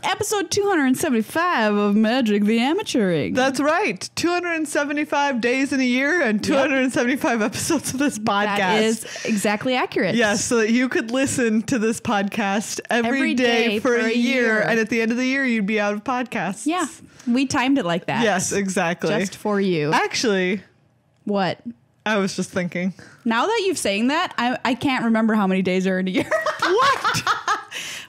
episode 275 of Magic the Amateuring. That's right. 275 days in a year and 275 episodes of this podcast. That is exactly accurate. Yes, so that you could listen to this podcast every day for a year. And at the end of the year, you'd be out of podcasts. Yeah, we timed it like that. Yes, exactly. Just for you. Actually. What? I was just thinking. Now that you've saying that, I can't remember how many days are in a year. What?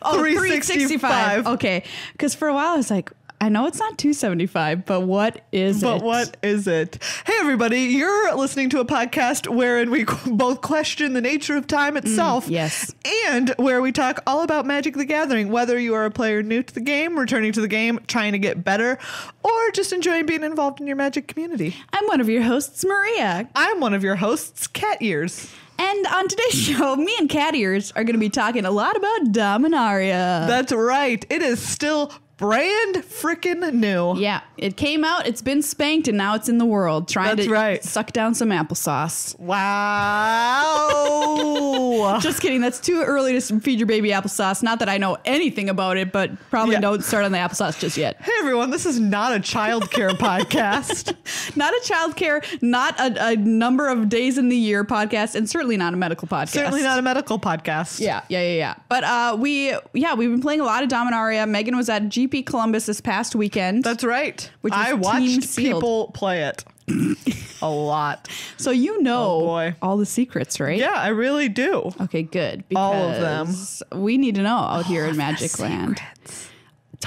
Oh, 365. Okay. Because for a while I was like, I know it's not 275, but what is it? But what is it? Hey, everybody, you're listening to a podcast wherein we both question the nature of time itself. Yes. And where we talk all about Magic the Gathering, whether you are a player new to the game, returning to the game, trying to get better, or just enjoying being involved in your Magic community. I'm one of your hosts, Maria. I'm one of your hosts, Cat Ears. And on today's show, me and Cat Ears are going to be talking a lot about Dominaria. That's right. It is still brand freaking new. Yeah, it came out, it's been spanked, and now it's in the world trying That's to right. suck down some applesauce. Wow. Just kidding. That's too early to feed your baby applesauce. Not that I know anything about it, but probably don't start on the applesauce just yet. Hey, everyone. This is not a childcare podcast. Not a childcare, not a number of days in the year podcast, and certainly not a medical podcast. Certainly not a medical podcast. Yeah. But we've been playing a lot of Dominaria. Meghan was at GP Columbus this past weekend. That's right. Which I was watched team-sealed. people play it a lot. So you know boy. all the secrets, right? Yeah, I really do. Okay, good. All of them. We need to know out here in Magic Land.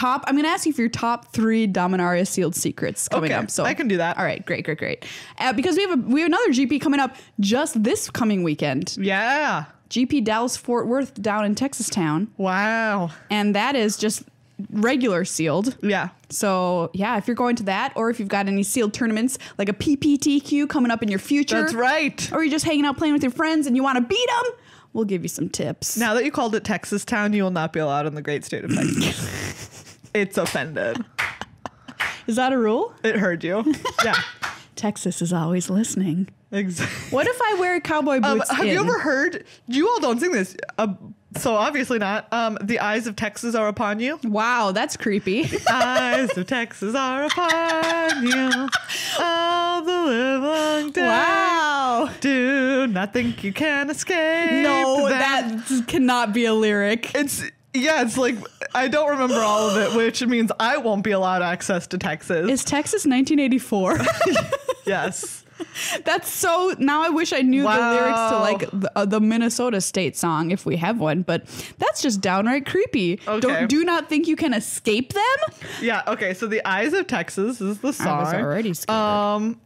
I'm going to ask you for your top 3 Dominaria sealed secrets coming up. So I can do that. All right, great. Because we have another GP coming up just this coming weekend. Yeah. GP Dallas Fort Worth down in Texas Town. Wow. And that is just regular sealed. Yeah. So yeah, if you're going to that, or if you've got any sealed tournaments like a PPTQ coming up in your future. That's right. Or you're just hanging out playing with your friends and you want to beat them, we'll give you some tips. Now that you called it Texas Town, you will not be allowed in the great state of Texas. It's offended. Is that a rule? It heard you. Yeah. Texas is always listening. Exactly. What if I wear cowboy boots have you ever heard, you all don't sing this, so obviously not, the eyes of Texas are upon you? Wow, that's creepy. The eyes of Texas are upon you all the livelong day. Wow. Do not think you can escape. No, them. that cannot be a lyric. It's like, I don't remember all of it, which means I won't be allowed access to Texas. Is Texas 1984? Yes. That's so. Now I wish I knew the lyrics to like the Minnesota state song if we have one, but that's just downright creepy. Okay. Do not think you can escape them. Yeah. Okay. So the eyes of Texas is the song. I was already scared.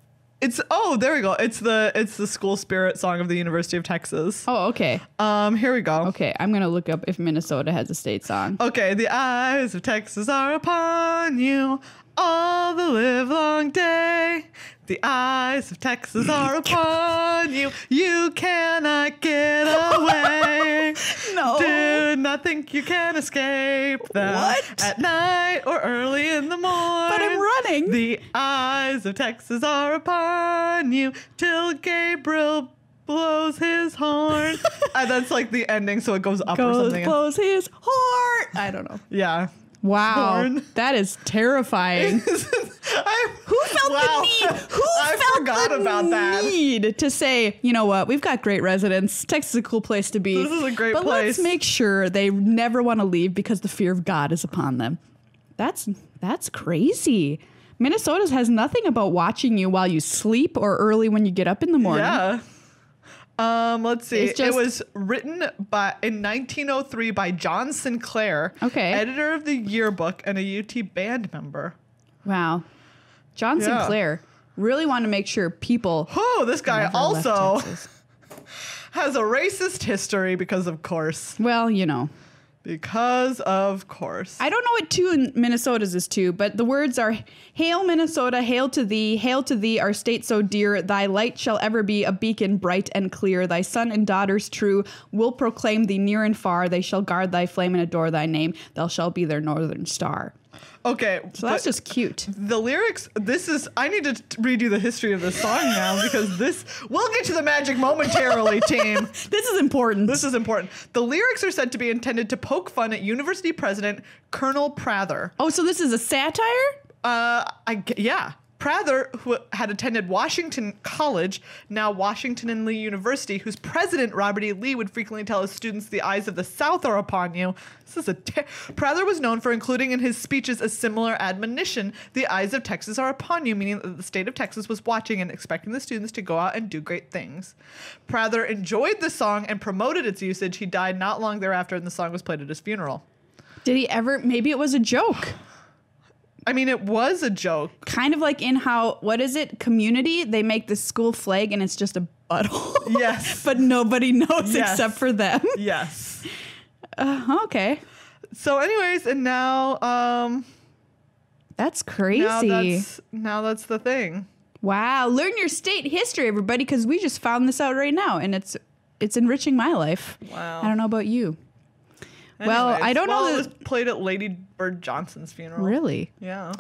There we go. It's the school spirit song of the University of Texas. Oh, okay. Here we go. Okay, I'm gonna look up if Minnesota has a state song. Okay. The eyes of Texas are upon you all the livelong day. The eyes of Texas are upon you. You cannot get away. No. Do not think you can escape them. What? At night or early in the morning. But I'm running. The eyes of Texas are upon you till Gabriel blows his horn. And that's like the ending, so it goes up or something. Blows his horn. I don't know. Yeah. Wow, Horn. that is terrifying. Who felt the need? I forgot about that. Need to say, you know what? We've got great residents. Texas is a cool place to be. This is a great but place. Let's make sure they never want to leave because the fear of God is upon them. That's crazy. Minnesota has nothing about watching you while you sleep or early when you get up in the morning. Yeah. Let's see. It's just- it was written in 1903 by John Sinclair, Okay. editor of the yearbook and a UT band member. Wow. John Sinclair really wanted to make sure people. Oh, this guy never also left Texas. has a racist history because of course. Well, you know. Because of course. I don't know what two in Minnesota's is to, but the words are, Hail Minnesota, hail to thee, our state so dear. Thy light shall ever be a beacon bright and clear. Thy son and daughters true will proclaim thee near and far. They shall guard thy flame and adore thy name. Thou shalt be their northern star. Okay. So that's just cute. The lyrics, I need to read you the history of this song now because we'll get to the magic momentarily, team. This is important. This is important. The lyrics are said to be intended to poke fun at university president Colonel Prather. Oh, so this is a satire? Yeah. Prather, who had attended Washington College, now Washington and Lee University, whose president, Robert E. Lee, would frequently tell his students, the eyes of the South are upon you. Prather was known for including in his speeches a similar admonition, the eyes of Texas are upon you, meaning that the state of Texas was watching and expecting the students to go out and do great things. Prather enjoyed the song and promoted its usage. He died not long thereafter, and the song was played at his funeral. Did he ever? Maybe it was a joke. I mean, it was a joke. Kind of like in how, what is it, Community? They make the school flag and it's just a butthole. Yes. But nobody knows Yes. except for them. Yes. Okay. So anyways, and now, That's crazy. now that's the thing. Wow. Learn your state history, everybody, because we just found this out right now and it's enriching my life. Wow. I don't know about you. Anyways, Well, I don't know it that- was played at Lady Bird Johnson's funeral. Really? Yeah.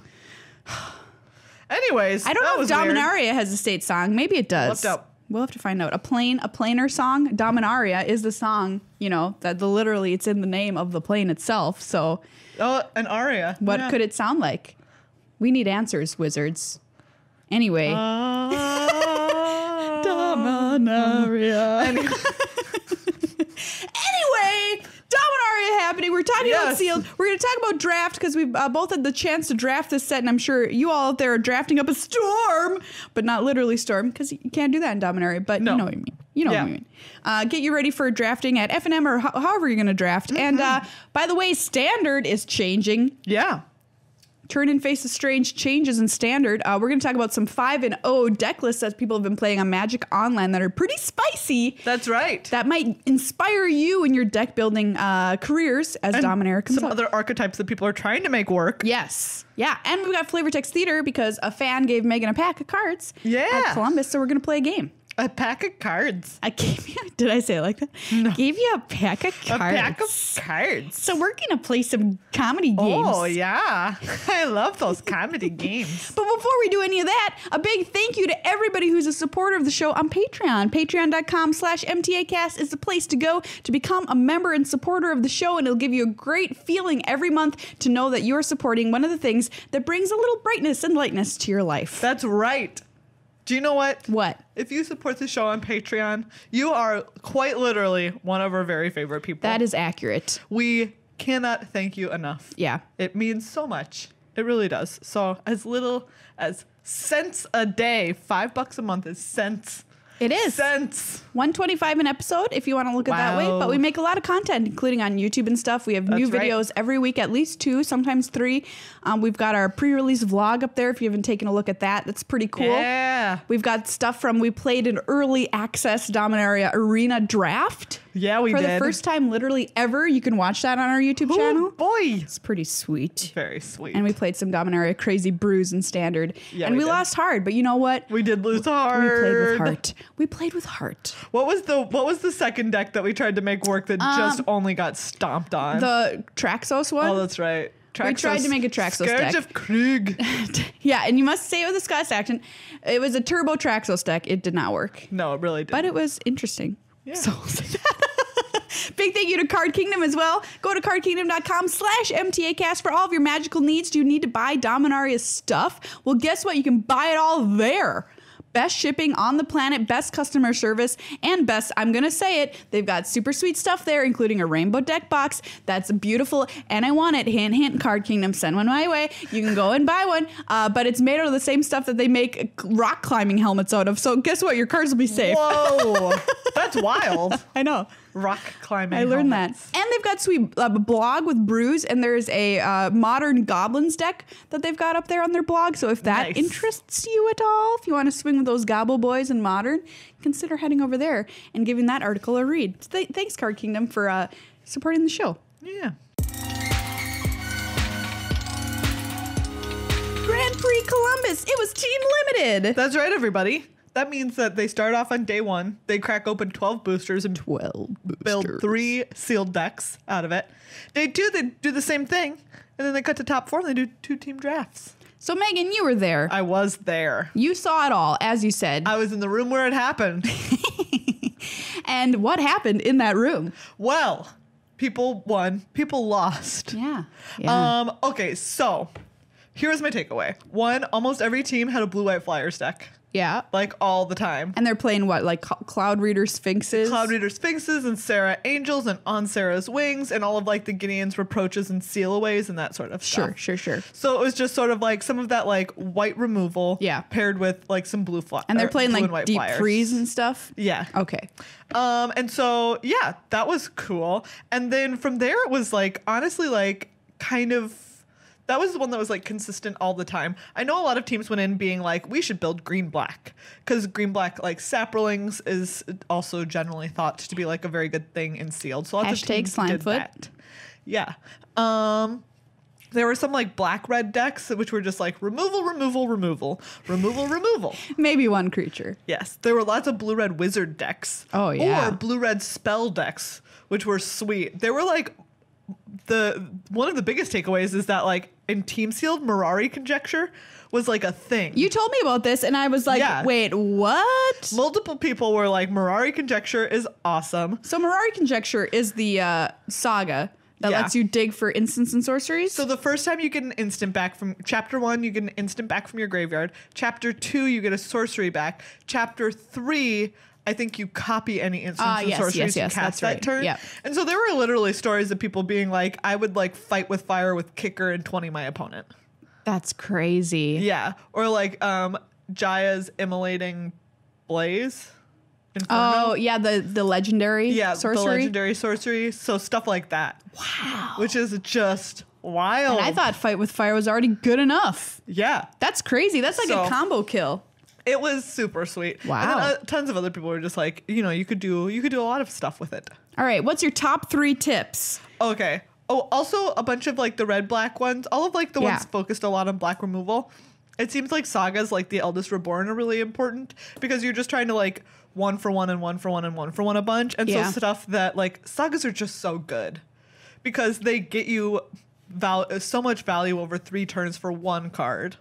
Anyways, I don't know if Dominaria has a state song. Maybe it does. We'll have to find out. A planer song. Dominaria is the song, that literally it's in the name of the plane itself. So Oh, an aria. what could it sound like? We need answers, wizards. Anyway. Dominaria. Anyway, Dominaria happening. We're talking about sealed. We're going to talk about draft because we've both had the chance to draft this set, and I'm sure you all out there are drafting up a storm, but not literally storm because you can't do that in Dominaria, but you know what I mean. You know what I mean. Get you ready for drafting at FNM or however you're going to draft. Mm-hmm. And by the way, standard is changing. Yeah. Turn and face the strange changes in standard. We're going to talk about some 5-0 deck lists that people have been playing on Magic Online that are pretty spicy. That's right. That might inspire you in your deck building careers as Dominaria comes some up. other archetypes that people are trying to make work. Yes. Yeah. And we've got Flavor Text Theater because a fan gave Meghan a pack of cards at Columbus, so we're going to play a game. A pack of cards. I gave you, did I say it like that? No. Gave you a pack of cards. A pack of cards. So we're going to play some comedy games. Oh, yeah. I love those comedy games. But before we do any of that, a big thank you to everybody who's a supporter of the show on Patreon. Patreon.com/MTAcast is the place to go to become a member and supporter of the show, and it'll give you a great feeling every month to know that you're supporting one of the things that brings a little brightness and lightness to your life. That's right. Do you know what? What? If you support the show on Patreon, you are quite literally one of our very favorite people. That is accurate. We cannot thank you enough. Yeah. It means so much. It really does. So as little as cents a day, $5 a month is cents. It is. Cents. $125 an episode if you want to look at that way. But we make a lot of content, including on YouTube and stuff. We have new videos every week, at least 2, sometimes 3. We've got our pre-release vlog up there if you haven't taken a look at that. That's pretty cool. Yeah. We've got stuff we played an early access Dominaria Arena draft. Yeah, we did. For the first time literally ever. You can watch that on our YouTube channel. Boy. It's pretty sweet. Very sweet. And we played some Dominaria Crazy Brews and Standard. Yeah, and we did. lost hard, but you know what? We did lose hard. We played with heart. We played with heart. What was the second deck that we tried to make work that just only got stomped on? The Traxos one? Oh, that's right. Traxos, we tried to make a Traxos Scourge deck. of Krieg. Yeah, and you must say it with a Scottish accent. It was a turbo Traxos deck. It did not work. No, it really didn't. But it was interesting. Yeah. So big thank you to Card Kingdom as well. Go to cardkingdom.com/MTAcast for all of your magical needs. Do you need to buy Dominaria stuff? Well, guess what? You can buy it all there. Best shipping on the planet, best customer service, and best, I'm going to say it, they've got super sweet stuff there, including a rainbow deck box that's beautiful, and I want it. Hint, hint, Card Kingdom, send one my way. You can go and buy one, but it's made out of the same stuff that they make rock climbing helmets out of, so guess what? Your cards will be safe. Whoa, that's wild. I know. Rock climbing I learned helmets. that. And they've got sweet blog with brews, and there's a modern goblins deck that they've got up there on their blog. So if that interests you at all, if you want to swing with those gobble boys in modern, consider heading over there and giving that article a read. Thanks, Card Kingdom, for supporting the show. Yeah. Grand Prix Columbus. It was team limited. That's right, everybody. That means that they start off on day 1. They crack open 12 boosters and 12 boosters. build 3 sealed decks out of it. Day 2, they do the same thing. And then they cut to top 4 and they do 2 team drafts. So Megan, you were there. I was there. You saw it all, as you said. I was in the room where it happened. And what happened in that room? Well, people won, people lost. Yeah. Okay, so here's my takeaway. 1, almost every team had a blue-white Flyers deck. Yeah. Like all the time. And they're playing what, like Cloud Reader Sphinxes? Cloud Reader Sphinxes and Sarah Angels and On Sarah's Wings and all of like the Gideon's Reproaches and Sealaways and that sort of stuff. Sure. So it was just sort of like some of that like white removal paired with like some blue fly. And they're playing like deep flyers. freeze and stuff? Yeah. Okay. And so, yeah, that was cool. And then from there it was like, honestly, like kind of, that was the one that was like consistent all the time. I know a lot of teams went in being like, we should build green-black because green-black like Saprolings is also generally thought to be like a very good thing in sealed. So lots of teams did that. Yeah. There were some like black-red decks which were just like removal. Maybe one creature. Yes. There were lots of blue-red wizard decks. Oh, yeah. Or blue-red spell decks, which were sweet. They were like one of the biggest takeaways is that like in team sealed Murari Conjecture was like a thing. You told me about this and I was like, wait, what? Multiple people were like, Murari Conjecture is awesome. So Murari Conjecture is the saga that lets you dig for instants and sorceries. So the first time you get an instant back from chapter 1, you get an instant back from your graveyard. Chapter 2, you get a sorcery back. Chapter 3, I think you copy any instants and sorceries you cast that turn. Yeah. And so there were literally stories of people being like, I would like fight with fire with kicker and 20 my opponent. That's crazy. Yeah. Or like Jaya's immolating blaze. Inferno. Oh, yeah, the legendary sorcery. The legendary sorcery. So stuff like that. Wow. Which is just wild. And I thought fight with fire was already good enough. Yeah. That's crazy. That's like a combo kill. It was super sweet. Wow. And then, tons of other people were just like, you know, you could do a lot of stuff with it. All right. What's your top 3 tips? Okay. Oh, also a bunch of like the red-black ones. All of like the ones focused a lot on black removal. It seems like sagas like the Eldest Reborn are really important because you're just trying to like 1 for 1 and 1 for 1 and 1 for 1 a bunch. And so stuff that like sagas are just so good because they get you so much value over 3 turns for 1 card.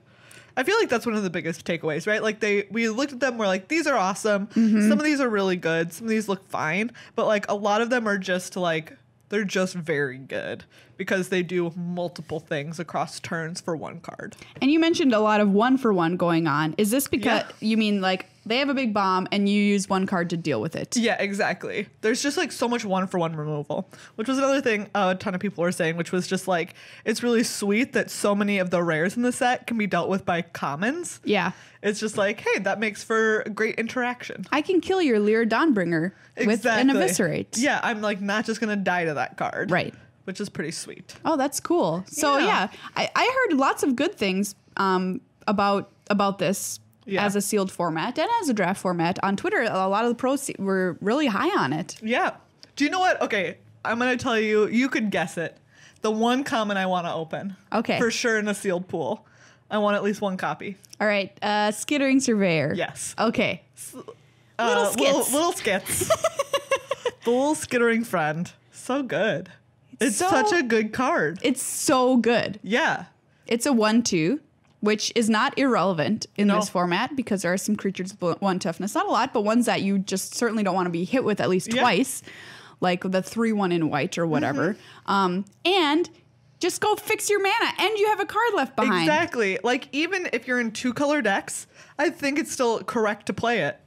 I feel like that's one of the biggest takeaways, right? Like we looked at them, we're like, these are awesome. Some of these are really good. Some of these look fine. But like a lot of them are just like, they're just very good because they do multiple things across turns for 1 card. And you mentioned a lot of 1 for 1 going on. Is this because you mean like they have a big bomb and you use 1 card to deal with it? Yeah, exactly. There's just like so much 1 for 1 removal, which was another thing a ton of people were saying, which was just like, it's really sweet that so many of the rares in the set can be dealt with by commons. Yeah. It's just like, hey, that makes for great interaction. I can kill your Lear Dawnbringer with an Eviscerate. Yeah, I'm like not just going to die to that card. Right. Which is pretty sweet. Oh, that's cool. So I heard lots of good things about this as a sealed format and as a draft format. On Twitter, a lot of the pros were really high on it. Yeah. Do you know what? Okay, I'm going to tell you, you could guess it. The one common I want to open. Okay. For sure in a sealed pool. I want at least 1 copy. All right. Skittering Surveyor. Yes. Okay. Little skits. Little skits. The little skittering friend. So good. It's such a good card. It's so good. Yeah. It's a 1/2, which is not irrelevant in this format because there are some creatures with 1 toughness. Not a lot, but ones that you just certainly don't want to be hit with at least twice, like the 3/1 in white or whatever. And just go fix your mana and you have a card left behind. Exactly. Like even if you're in 2-color decks, I think it's still correct to play it.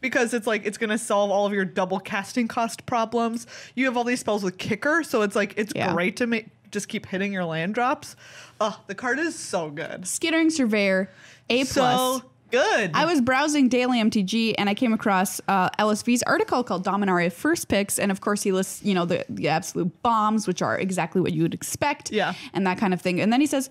Because it's like, it's going to solve all of your double casting cost problems. You have all these spells with kicker, so it's like, it's great to just keep hitting your land drops. Oh, the card is so good. Skittering Surveyor, A+. So good. I was browsing Daily MTG and I came across LSV's article called Dominaria First Picks. And of course he lists, you know, the absolute bombs, which are exactly what you would expect. Yeah. And that kind of thing. And then he says,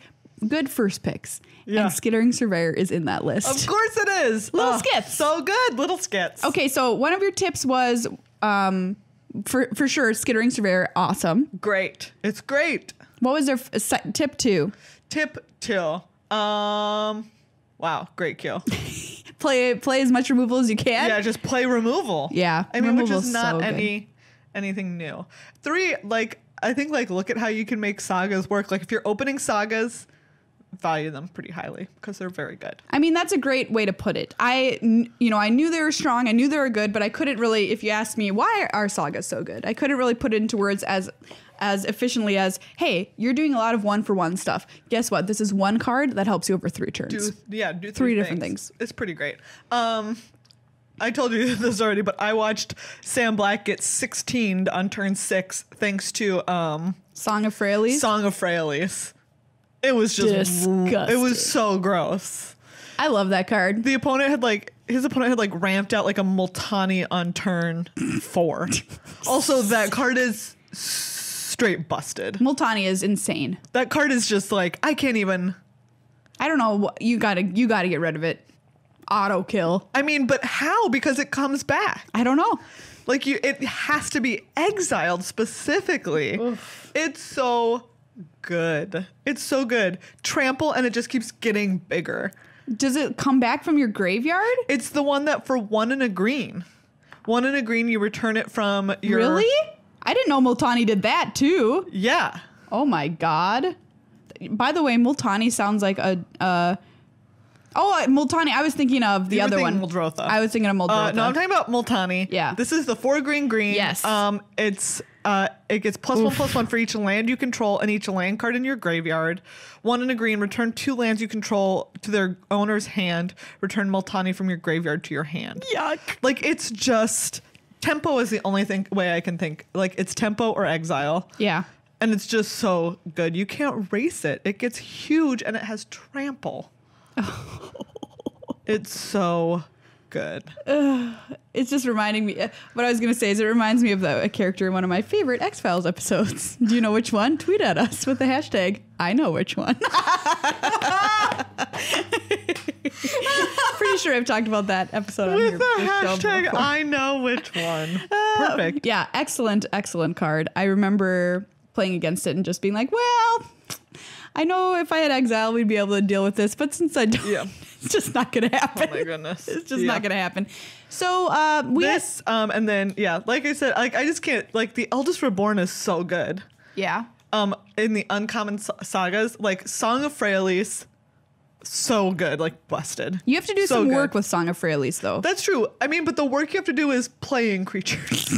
good first picks. Yeah. And Skittering Surveyor is in that list. Of course it is. Little skits. So good. Little skits. Okay, so one of your tips was, for sure, Skittering Surveyor, awesome. Great. It's great. What was their tip 2? Tip 2. Wow, great kill. Play as much removal as you can. Yeah, just play removal. Yeah. I mean, which is removal's not so anything new. 3, like, I think like look at how you can make sagas work. Like if you're opening sagas, value them pretty highly because they're very good. I mean, that's a great way to put it. I knew they were strong. I knew they were good, but I couldn't really, if you asked me why are sagas so good, I couldn't really put it into words as efficiently as, hey, you're doing a lot of 1-for-1 stuff. Guess what? This is one card that helps you over 3 turns. Do three different things. It's pretty great. I told you this already, but I watched Sam Black get 16'd on turn 6 thanks to Song of Freyalise. It was just disgusting. It was so gross. I love that card. His opponent had ramped out like a Multani on turn 4. Also, that card is straight busted. Multani is insane. That card is just like, I can't even. I don't know. You gotta get rid of it. Auto kill. I mean, but how? Because it comes back. I don't know. Like it has to be exiled specifically. Oof. It's so good. It's so good. Trample and it just keeps getting bigger. Does it come back from your graveyard? It's the one that for 1 and a green. 1 and a green, you return it from your... Really? I didn't know Multani did that too. Yeah. Oh my God. By the way, Multani sounds like Multani. I was thinking of the other one. Muldrotha. I was thinking of Muldrotha. No, I'm talking about Multani. Yeah. This is the 4 green. Yes. It gets +1/+1 for each land you control and each land card in your graveyard. 1 and a green, return 2 lands you control to their owner's hand. Return Multani from your graveyard to your hand. Yuck. Like it's just tempo is the only way I can think. Like it's tempo or exile. Yeah. And it's just so good. You can't race it. It gets huge and it has trample. It's so good. It's just reminding me. What I was going to say is it reminds me of a character in one of my favorite X-Files episodes. Do you know which one? Tweet at us with the hashtag I know which one. Pretty sure I've talked about that episode on with here. The hashtag I know which one. Perfect. Yeah, excellent card. I remember playing against it and just being like, well, I know if I had exile, we'd be able to deal with this, but since I don't, it's just not going to happen. Oh my goodness. It's just not going to happen. So and then, like I said, like I just can't, like the Eldest Reborn is so good. Yeah. In the uncommon sagas, like Song of Freyalise, so good, like busted. You have to do some work with Song of Freyalise, though. That's true. I mean, but the work you have to do is playing creatures.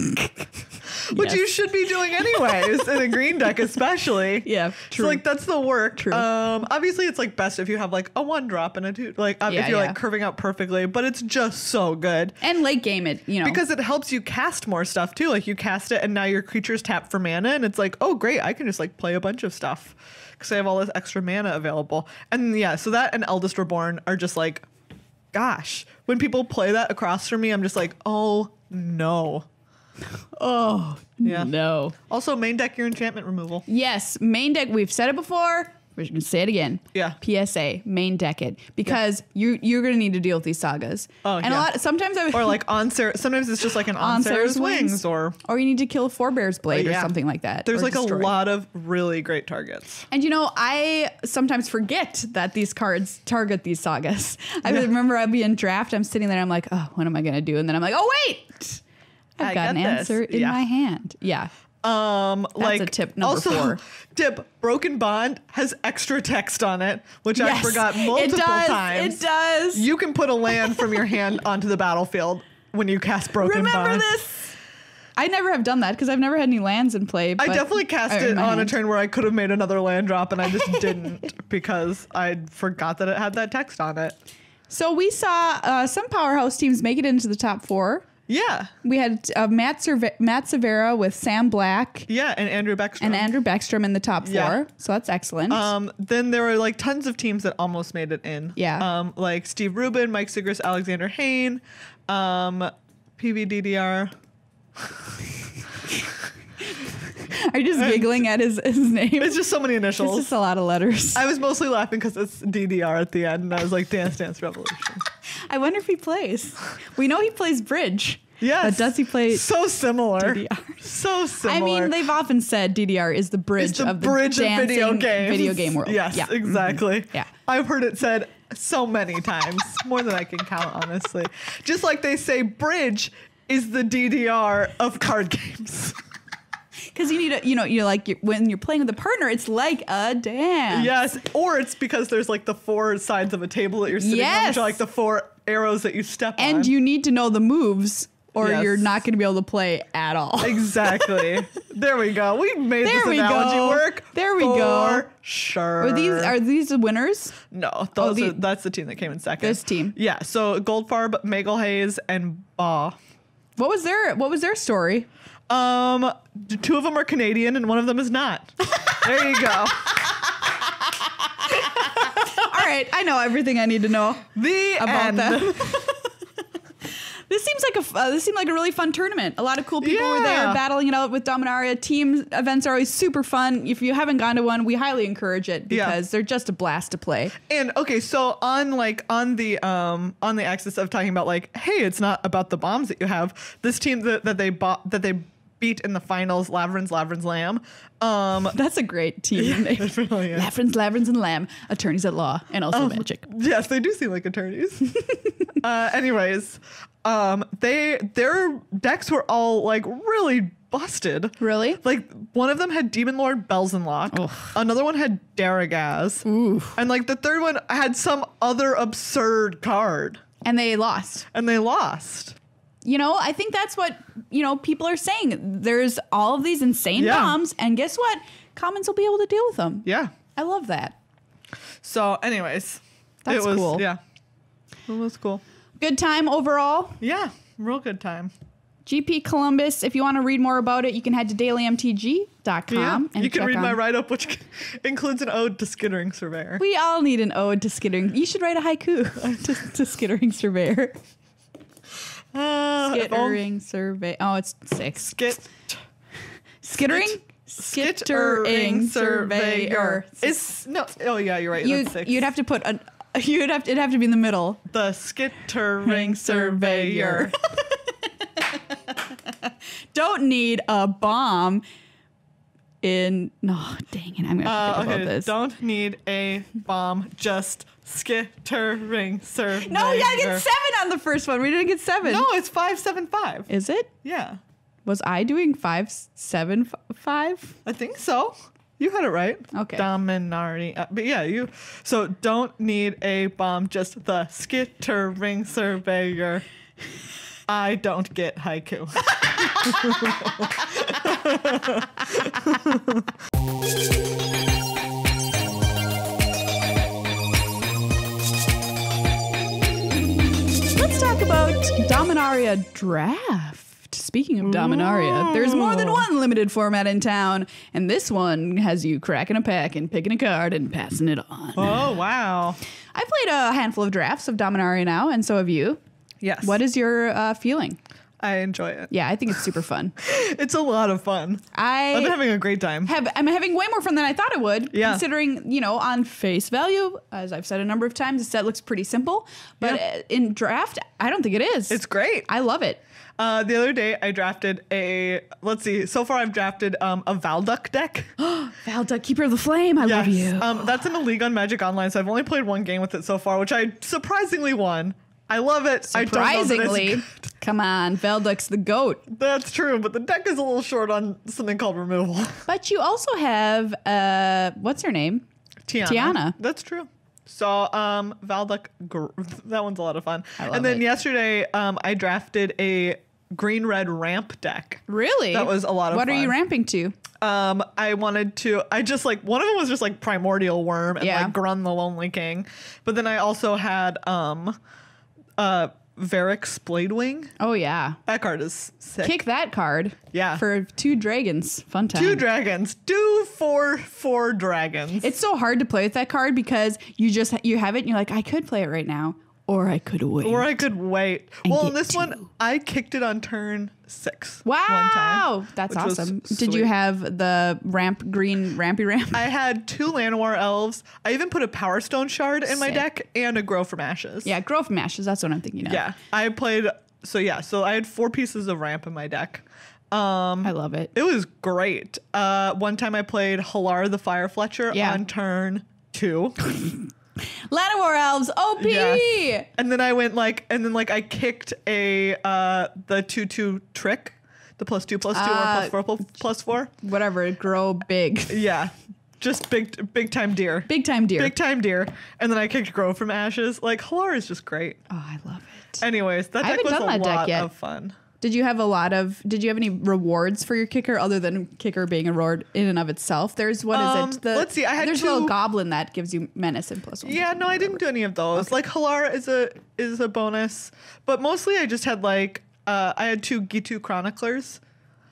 Which you should be doing anyways in a green deck, especially. Yeah, true. So like that's the work. True. Obviously it's like best if you have like a 1-drop and a 2. Like if you're like curving out perfectly, but it's just so good. And late game it, because it helps you cast more stuff too. Like you cast it and now your creatures tap for mana, and it's like, oh great, I can just like play a bunch of stuff because I have all this extra mana available. And so that and Eldest Reborn are just like, gosh, when people play that across from me, I'm just like, oh no. Oh, no. Also, main deck your enchantment removal. Yes, main deck. We've said it before. We're just going to say it again. Yeah. PSA, main deck it. Because you're going to need to deal with these sagas. Oh, and sometimes or like sometimes it's just like an Onsera's Wings. Or you need to kill a Forebear's Blade or something like that. There's like destroy. A lot of really great targets. And I sometimes forget that these cards target these sagas. I remember I'd be in draft. I'm sitting there. I'm like, oh, what am I going to do? And then I'm like, oh, wait. I've got an answer in my hand. Yeah. That's a tip number 4. Broken Bond has extra text on it, which I forgot multiple times. It does. You can put a land from your hand onto the battlefield when you cast Broken Bond. Remember this? I never have done that because I've never had any lands in play. I definitely cast it on a turn where I could have made another land drop, and I just didn't because I forgot that it had that text on it. So we saw some powerhouse teams make it into the top 4. Yeah. We had Matt Severa with Sam Black. Yeah, and Andrew Beckstrom. In the top 4. Yeah. So that's excellent. Then there were like tons of teams that almost made it in. Yeah. Like Steve Rubin, Mike Sigris, Alexander Hayne, PVDDR. Are you just giggling at his name? It's just so many initials. It's just a lot of letters. I was mostly laughing because it's DDR at the end, and I was like, Dance Dance Revolution. I wonder if he plays. We know he plays bridge. Yes. But does he play so similar? DDR? So similar. I mean, they've often said DDR is the bridge of the video game world. Yes, exactly. Mm-hmm. Yeah. I've heard it said so many times, more than I can count, honestly. Just like they say bridge is the DDR of card games. Because you need a, you like when you're playing with a partner, it's like a dance. Yes, or it's because there's like the 4 sides of a table that you're sitting on, which are like the 4 arrows that you step on. And you need to know the moves, or Yes. you're not going to be able to play at all. Exactly. There we go. We made this analogy work. There we go. For sure. Are these the winners? No, that's the team that came in second. This team. Yeah. So Goldfarb, Magel Hayes, and Baugh. What was their story? 2 of them are Canadian and 1 of them is not. There you go. All right, I know everything I need to know about them. This seemed like a really fun tournament. A lot of cool people were there battling it out with Dominaria. Team events are always super fun. If you haven't gone to one, we highly encourage it because they're just a blast to play. And okay, so on the axis of talking about like, hey, it's not about the bombs that you have. This team that they beat in the finals, Lavrins, Lamb. That's a great team name. It really is. Lavrins, and Lamb, attorneys at law, and also magic. Yes, they do seem like attorneys. Anyways, their decks were all like really busted. Really? Like one of them had Demon Lord Belzenlock. Another one had Daragaz. And like the third one had some other absurd card. And they lost. I think that's what, people are saying. There's all of these insane bombs, and guess what? Commons will be able to deal with them. Yeah. I love that. So anyways. That's cool. Yeah. It was cool. Good time overall. Yeah. Real good time. GP Columbus, if you want to read more about it, you can head to dailymtg.com. And you can read my write-up, which includes an ode to Skittering Surveyor. We all need an ode to Skittering. You should write a haiku to Skittering Surveyor. Skittering Survey. Oh, it's 6. Skittering Surveyor. Oh yeah, you're right. That's 6. You'd have to put it'd have to be in the middle. The Skittering Surveyor. Don't need a bomb in. No, dang it! I'm gonna think about this. Don't need a bomb, just Skittering Surveyor. No, we gotta get 7 on the first one. We didn't get 7. No, it's 575. Is it? Yeah. Was I doing 575? I think so. You had it right. Okay. Dominaria. But yeah, you. So don't need a bomb, just the Skittering Surveyor. I don't get haiku. Let's talk about Dominaria Draft. Speaking of Dominaria, there's more than one limited format in town, and this one has you cracking a pack and picking a card and passing it on. Oh, wow. I played a handful of drafts of Dominaria now, and so have you. Yes. What is your feeling? I enjoy it. Yeah, I think it's super fun. It's a lot of fun. I've been having a great time. I'm having way more fun than I thought it would. Yeah. Considering, on face value, as I've said a number of times, the set looks pretty simple. But in draft, I don't think it is. It's great. I love it. The other day, I drafted so far I've drafted a Valduck deck. Valduck, Keeper of the Flame, I love you. That's in a league on Magic Online, so I've only played one game with it so far, which I surprisingly won. I love it. Surprisingly. Come on, Valduck's the GOAT. That's true, but the deck is a little short on something called removal. But you also have, what's her name? Tiana. That's true. So, Valduck, that one's a lot of fun. I love and then it. yesterday, I drafted a green-red ramp deck. Really? That was a lot of fun. What are you ramping to? one of them was just like Primordial Worm and like Grun the Lonely King. But then I also had, Varric's Bladewing. Oh, yeah. That card is sick. Kick that card. Yeah. For 2 dragons. Fun time. 2 dragons. Do 4 dragons. It's so hard to play with that card because you have it and you're like, I could play it right now. Or I could wait. Well, in this one, I kicked it on turn 6. Wow. One time, that's awesome. Did you have the green rampy ramp? I had 2 Llanowar elves. I even put a Power Stone shard in my deck and a Grow from Ashes. Yeah, Grow from Ashes. That's what I'm thinking of. Yeah. I played. So I had 4 pieces of ramp in my deck. I love it. It was great. One time I played Halar the Fire Fletcher on turn 2. Llanowar elves, OP. Yes. And then I went I kicked the 2/2 trick The +2/+2 or +4/+4. Whatever, grow big. Yeah. Just big time deer. Big time deer. Big time deer. And then I kicked Grow from Ashes. Like, Halar is just great. Oh, I love it. Anyways, that deck was a lot of fun. Did you have any rewards for your kicker other than kicker being a reward in and of itself? There's, what is it? Let's see. There's a little goblin that gives you menace and +1. Yeah, no, I didn't do any of those. Okay. Like, Halar is a bonus. But mostly I just had like, I had 2 Gitu Chroniclers.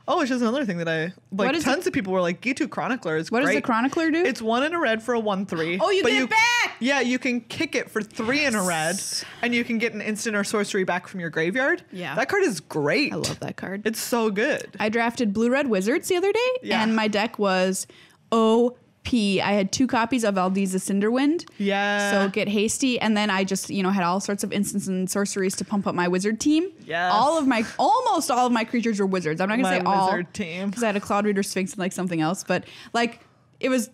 Oh, which is another thing that I like. Tons of people were like, Gitu Chronicler is great. What does the Chronicler do? It's 1 in a red for a 1/3. Oh, you get it back! Yeah, you can kick it for 3 in a red, and you can get an instant or sorcery back from your graveyard. Yeah. That card is great. I love that card. It's so good. I drafted Blue-Red Wizards the other day, and my deck was OP. I had 2 copies of Aldiza Cinderwind. Yeah. So get hasty. And then I just, had all sorts of instants and sorceries to pump up my wizard team. Yes. Almost all of my creatures were wizards. I'm not going to say all. Wizard team. Because I had a Cloud Reader Sphinx and like something else. But like, it was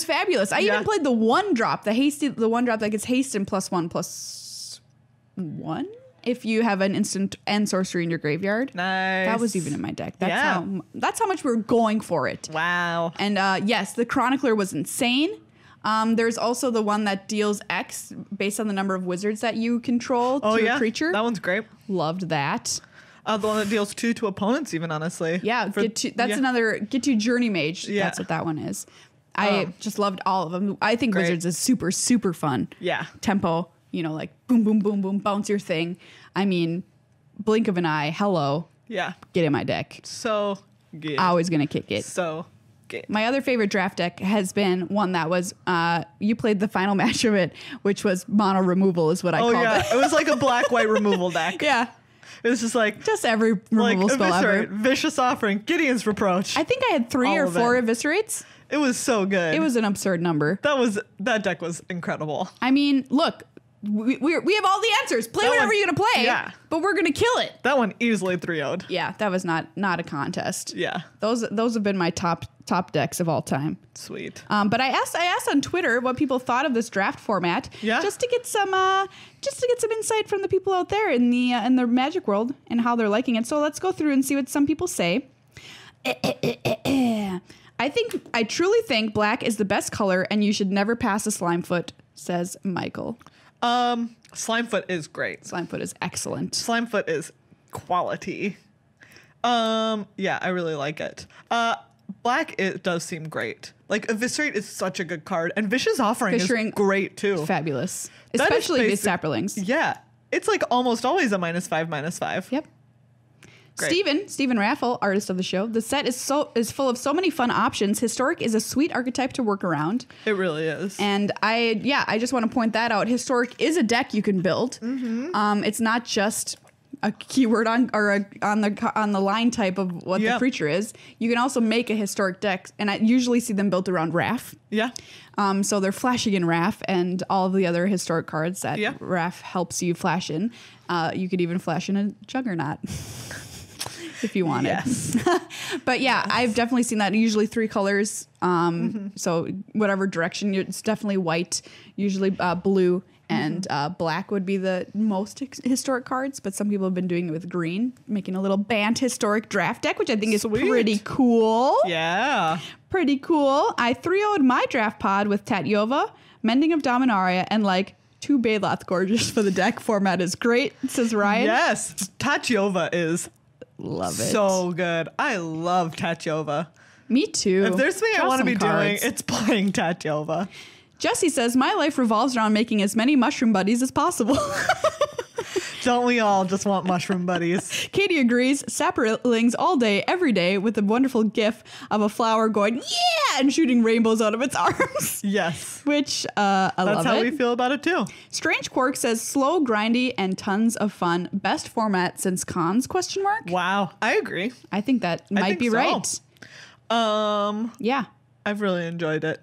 fabulous. I even played the 1-drop, the 1-drop that gets haste and +1/+1. If you have an instant and sorcery in your graveyard. Nice. That was even in my deck. That's how much we were going for it. Wow. And yes, the Chronicler was insane. There's also the one that deals X based on the number of wizards that you control to a creature. That one's great. Loved that. The one that deals 2 to opponents, even, honestly. Yeah, another Get to Journey Mage. Yeah. That's what that one is. I just loved all of them. I think Wizards is super, super fun. Yeah. Tempo. Like boom, boom, boom, boom, bounce your thing. I mean, blink of an eye, hello. Yeah. Get in my deck. So good. Always going to kick it. So good. My other favorite draft deck has been one that was, you played the final match of it, which was mono removal is what I called it. It was like a black-white removal deck. Yeah. It was just like... Just every removal spell ever. Vicious Offering, Gideon's Reproach. I think I had 3 or 4 Eviscerates. It was so good. It was an absurd number. That deck was incredible. I mean, look... We have all the answers. Play whatever you're gonna play. Yeah. But we're gonna kill it. That one easily 3-0'd. Yeah, that was not a contest. Yeah. Those have been my top decks of all time. Sweet. But I asked on Twitter what people thought of this draft format. Yeah. Just to get some insight from the people out there in the Magic world and how they're liking it. So let's go through and see what some people say. I truly think black is the best color and you should never pass a Slimefoot, says Michael. Slimefoot is great. Slimefoot is excellent. Slimefoot is quality. Yeah, I really like it. Black, it does seem great. Like, Eviscerate is such a good card. And Vicious Offering is great, too. Fabulous. Especially with Saprolings. Yeah. It's like almost always a -5/-5. Yep. Steven Raffle, artist of the show. The set is full of so many fun options. Historic is a sweet archetype to work around. It really is. And I just want to point that out. Historic is a deck you can build. Mm-hmm. It's not just a keyword on the line type of what the creature is. You can also make a historic deck, and I usually see them built around Wrath. Yeah. So they're flashing in Wrath and all of the other historic cards that Wrath helps you flash in. You could even flash in a Juggernaut. If you wanted. Yes. But yeah, I've definitely seen that. Usually 3 colors. So whatever direction, it's definitely white, usually blue, and black would be the most historic cards. But some people have been doing it with green, making a little Bant historic draft deck, which I think is pretty cool. Yeah. Pretty cool. I 3-0'd my draft pod with Tatyova, Mending of Dominaria, and like 2 Baloth Gorgeous for the deck. Format is great, says Ryan. Yes. Tatyova is... Love it. So good. I love Tatyova. Me too. If there's something I want to be doing, it's playing Tatyova. Jesse says, my life revolves around making as many mushroom buddies as possible. Don't we all just want mushroom buddies? Katie agrees. Saprolings all day, every day, with a wonderful gif of a flower going, yeah, and shooting rainbows out of its arms. Yes. Which I love it. That's how we feel about it too. Strange Quark says, slow, grindy, and tons of fun. Best format since cons, ? Wow. I agree. I think that might be right. Yeah. I've really enjoyed it.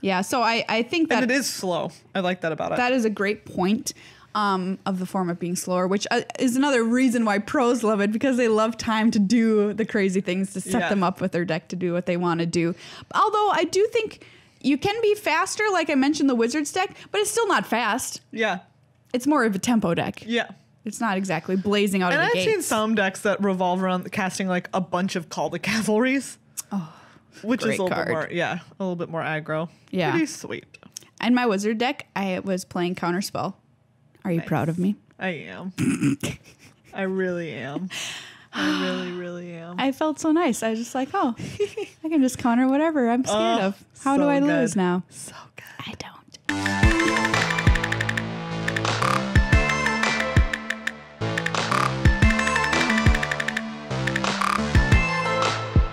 Yeah, so I think that... And it is slow. I like that about it. That is a great point. Of the format being slower, which is another reason why pros love it, because they love time to do the crazy things, to set them up with their deck to do what they want to do. Although I do think you can be faster, like I mentioned the Wizards deck, but it's still not fast. Yeah. It's more of a tempo deck. Yeah. It's not exactly blazing out And of the I've gates. seen some decks that revolve around casting like a bunch of Call the Cavalries. Oh, which is great a little card. bit more, a little bit more aggro. Yeah. Pretty sweet. In my wizard deck, I was playing Counterspell. Are you proud of me? I am. I really am. I really, really am. I felt so nice. I was just like, oh, I can just counter whatever I'm scared of. How do so I good. lose now? So good. I don't.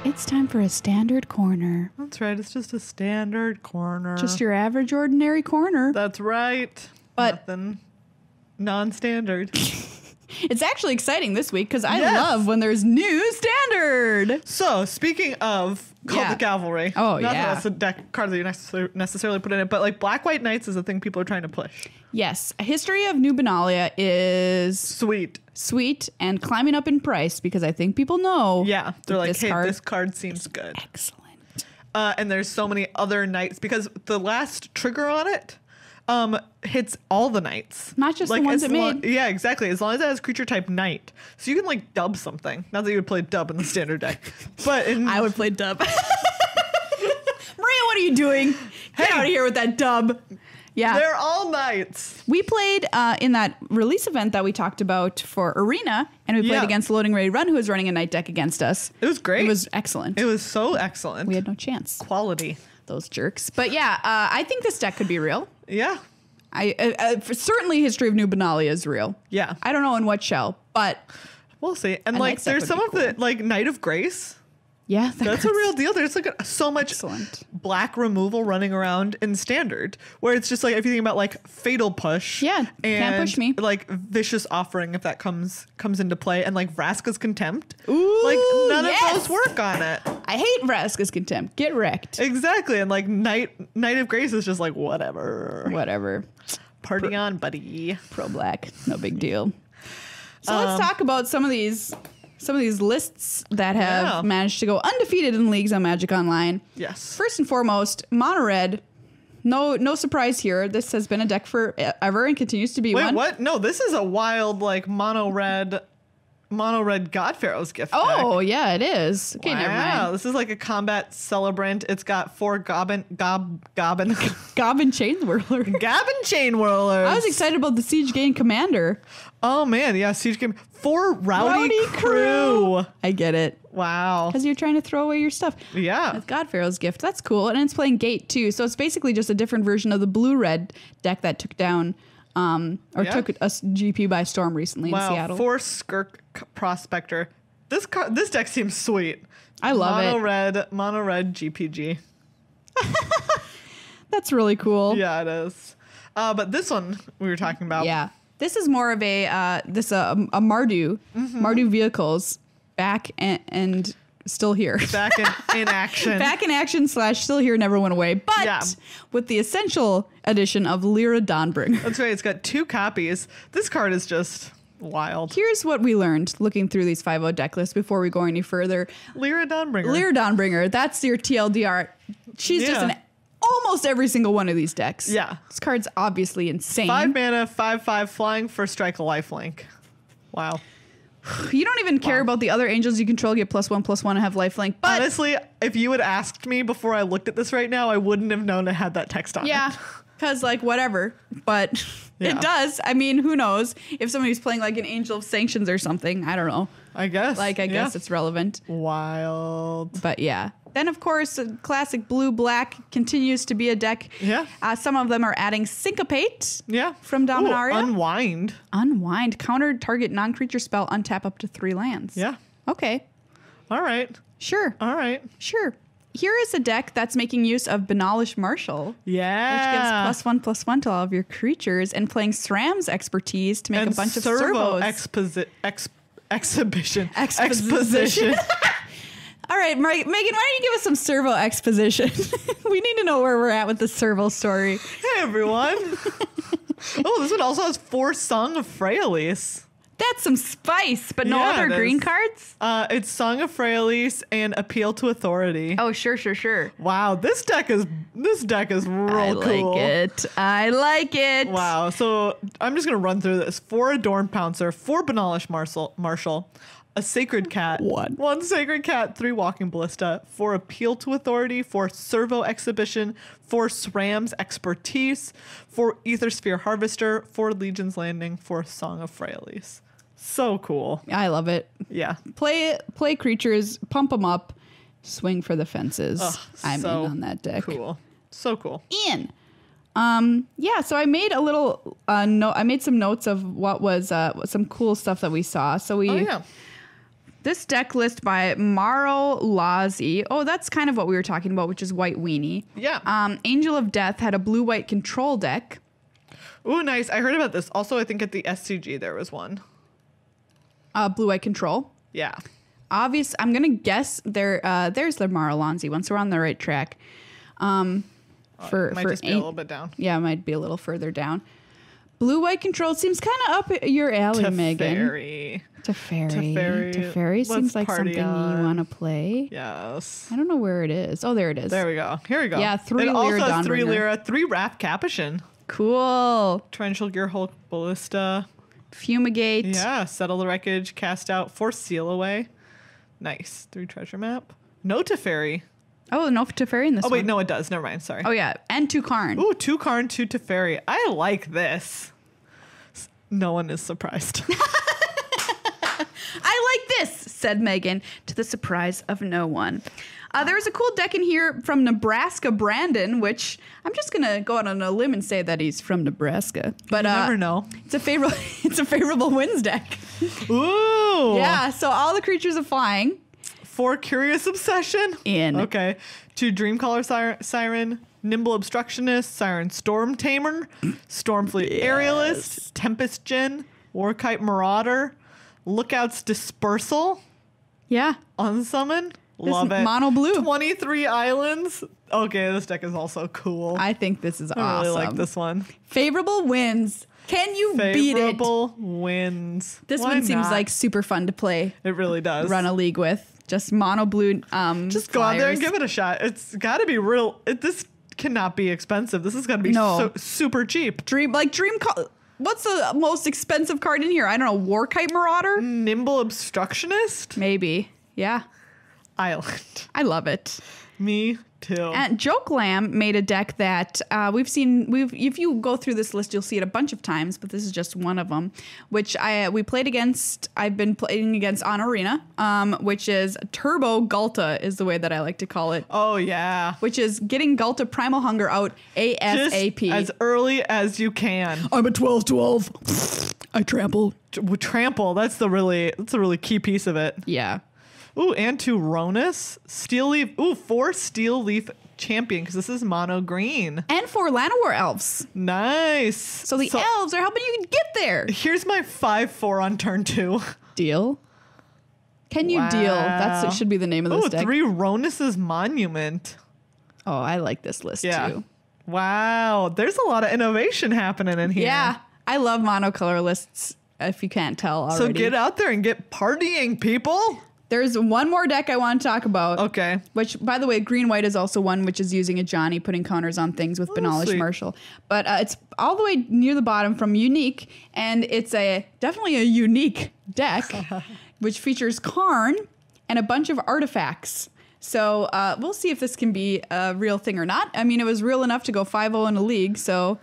It's time for a standard corner. That's right. It's just a standard corner. Just your average, ordinary corner. That's right. But- nothing non-standard. It's actually exciting this week because I Yes. love when there's new standard. So, speaking of Call Yeah. the Cavalry. Oh, not yeah. that that's a deck card that you necessarily put in it, but like Black White Knights is a thing people are trying to push. Yes, a history of New Benalia is Sweet. sweet and climbing up in price because I think people know. Yeah. They're like, this hey, card this card seems good. excellent. And there's so many other knights because the last trigger on it hits all the knights. Not just the ones as it made. Yeah, exactly. As long as it has creature type knight. So you can like dub something. Not that you would play dub in the standard deck. But in I would play dub. Maria, what are you doing? Get Hey. out of here with that dub. Yeah. they're all knights. We played in that release event that we talked about for Arena, and we played Yeah. against Loading Ready Run, who was running a night deck against us. It was great. It was excellent. It was so excellent. We had no chance. Quality. Those jerks. But yeah, I think this deck could be real. Yeah. For certainly History of New Benalia is real. Yeah. I don't know in what shell, but We'll see. And A like knight's deck there's would some be of the like Knight of Grace. yeah, That's a real deal. There's like so much Excellent. black removal running around in standard where it's just like if you think about like Fatal Push. Yeah, and can't push me. Like Vicious Offering if that comes into play and like Vraska's Contempt. Ooh, Like none yes. of those work on it. I hate Vraska's Contempt. Get wrecked. Exactly. And like Knight of Grace is just like whatever. Whatever. Party on, buddy. Pro black. No big deal. So let's talk about some of these lists that have Yeah. managed to go undefeated in leagues on Magic Online. Yes. First and foremost, Mono Red. No surprise here. This has been a deck forever and continues to be Wait, one. what? No, this is a wild like mono red God Pharaoh's gift deck. Oh, yeah, it is. Okay, never Wow, mind. this is like a combat celebrant. It's got 4 Goblin Goblin Chain Whirler. Chain Whirlers. I was excited about the Siege Gain Commander. Oh man, yeah, Siege Game 4 Rowdy Crew. I get it. Wow. Because you're trying to throw away your stuff. Yeah. With God Pharaoh's Gift. That's cool. And it's playing Gate too. So it's basically just a different version of the blue-red deck that took down Yeah. took us GP by storm recently in Wow. Seattle. 4 Skirk Prospector. This deck seems sweet. I love it. Mono red GPG. That's really cool. Yeah, it is. But this one we were talking about. Yeah. This is more of a Mardu. Mm-hmm. Mardu vehicles back and still here. Back in action. Back in action / still here, never went away. But Yeah. with the essential addition of Lyra Dawnbringer. That's right. It's got 2 copies. This card is just wild. Here's what we learned looking through these 5-0 deck lists before we go any further. Lyra Dawnbringer. Lyra Dawnbringer, that's your TLDR. She's just Yeah. in almost every single one of these decks. Yeah. This card's obviously insane. 5 mana, 5/5 flying, first strike, lifelink. Wow. You don't even care about the other angels you control, get +1/+1 and have lifelink. But Honestly, if you had asked me before I looked at this right now, I wouldn't have known it had that text on yeah, it. because like whatever. But Yeah. it does. I mean, who knows? If somebody's playing like an Angel of Sanctions or something, I don't know. I guess. Like, I guess Yeah. it's relevant. Wild. But yeah. Then, of course, classic blue-black continues to be a deck. Yeah. Some of them are adding Syncopate. Yeah. From Dominaria. Ooh, Unwind. Unwind. Counter target non-creature spell. Untap up to 3 lands. Yeah. Okay. All right. Sure. All right. Sure. Here is a deck that's making use of Benalish Marshal. Yeah. Which gives +1/+1 to all of your creatures and playing SRAM's expertise to make a bunch of servos. Exposition. Exposition. All right, Megan, why don't you give us some servo exposition? We need to know where we're at with the servo story. Hey, everyone. Oh, this one also has 4 Song of Freyalise. That's some spice, but no Yeah, other it green is. cards? It's Song of Freyalise and Appeal to Authority. Oh, sure. Wow, this deck is real I cool. I like it. Wow. So I'm just gonna run through this. 4 Adorned Pouncer, 4 Banalish Marshal, a Sacred Cat, 1 Sacred Cat, 3 Walking Ballista, 4 Appeal to Authority, 4 Servo Exhibition, 4 SRAM's Expertise, 4 Aethersphere Harvester, 4 Legion's Landing, 4 Song of Freyalise. So cool. I love it. Yeah. Play creatures, pump them up, swing for the fences. Ugh, I'm so in on that deck. Cool. So cool. Ian. Yeah, so I made a little note. I made some notes of what was some cool stuff that we saw. So this deck list by Maro Lazi. Oh, that's kind of what we were talking about, which is White Weenie. Yeah. Angel of Death had a blue-white control deck. Ooh, nice. I heard about this. Also, I think at the SCG there was one. Blue-white control. Yeah. Obvious. I'm gonna guess there's the Maro Lazi one, so we're on the right track. Might just be a little bit down. Yeah, it might be a little further down. Blue-white control seems kind of up your alley, Megan. Teferi seems like something you want to play. Yes. I don't know where it is. Oh, there it is. There we go. Here we go. Yeah, 3 it Lyra also has 3 Dawnbringer. Lyra, 3 Wrath Capuchin, Cool. Torrential Gearhulk Ballista. Fumigate. Yeah, Settle the Wreckage, Cast Out, 4 Seal Away. Nice. 3 Treasure Map. No Teferi. Oh, no Teferi in this one. Oh, wait, no, it does. Never mind. Sorry. Oh, yeah. And 2 Karn. Ooh, 2 Karn, 2 Teferi. I like this. No one is surprised. I like this, said Megan, to the surprise of no one. There's a cool deck in here from Nebraska Brandon, which I'm just gonna go out on a limb and say that he's from Nebraska. But You never know. It's a favorable wins deck. Ooh. Yeah, so all the creatures are flying. 4 Curious Obsession. In. Okay. 2 Dreamcaller Siren, Nimble Obstructionist, Siren Storm Tamer, Stormfleet Aerialist, Tempest Djinn, Warkite Marauder, Lookout's Dispersal, Yeah. Unsummon. Love it. Mono blue. 23 Islands. Okay, this deck is also cool. I think this is I awesome. really like this one. Favorable wins. Can you beat it? Favorable wins. This Why one seems not? like super fun to play. It really does. Run a league with. Just mono blue. Just go out there and give it a shot. It's got to be real. This cannot be expensive. This is going to be super cheap. What's the most expensive card in here? I don't know. Warkite Marauder? Nimble Obstructionist? Maybe. Yeah. Island. I love it. Me too. And Joke Lamb made a deck that if you go through this list, you'll see it a bunch of times, but this is just one of them, which we played against. I've been playing against on Arena, which is Turbo Galta is the way that I like to call it. Oh yeah. Which is getting Galta Primal Hunger out ASAP. Just as early as you can. I'm a 12/12. I trample. Trample. That's a really key piece of it. Yeah. Ooh, and 2 Ronus. Steel Leaf. Ooh, 4 Steel Leaf Champion, because this is mono green. And 4 Llanowar Elves. Nice. So the elves are helping you get there. Here's my 5/4 on turn 2. Deal. Can you deal? That should be the name of this deck. 3 Ronus's Monument. Oh, I like this list too. Wow. There's a lot of innovation happening in here. Yeah. I love monocolor lists, if you can't tell already. So get out there and get partying, people. There's one more deck I want to talk about. Okay. Which, by the way, green-white is also one which is using a Johnny, putting counters on things with Banalish sweet. Marshall. But it's all the way near the bottom from Unique, and it's definitely a unique deck, which features Karn and a bunch of artifacts. So we'll see if this can be a real thing or not. I mean, it was real enough to go 5-0 in a league, so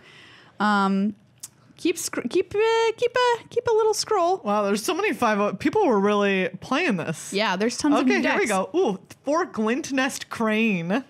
keep a little scroll. Wow, there's so many 5/0. People were really playing this. Yeah, there's tons of new Okay, decks. here we go. Ooh, 4 Glint Nest Crane.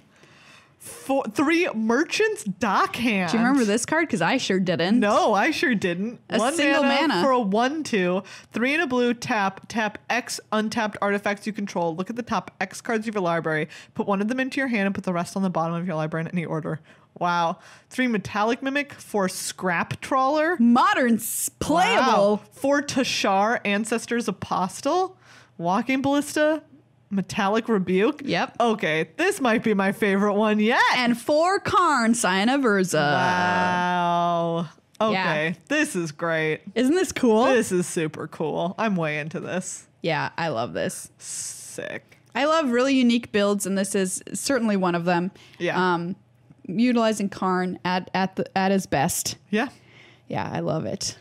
3 Merchant's Dockhand. Do you remember this card? Because I sure didn't. No, I sure didn't. A 1 single mana. for a 1/2. 3 and a blue, tap X untapped artifacts you control. Look at the top X cards of your library. Put one of them into your hand and put the rest on the bottom of your library in any order. Wow. 3 Metallic Mimic, 4 Scrap Trawler. Modern playable. Wow. 4 Tashar, Ancestors Apostle. Walking Ballista, Metallic Rebuke. Yep. Okay, this might be my favorite one yet. And 4 Karn, Scion of Urza. Wow. Okay, this is great. Isn't this cool? This is super cool. I'm way into this. Yeah, I love this. Sick. I love really unique builds, and this is certainly one of them. Yeah. Utilizing Karn at his best. Yeah. Yeah, I love it.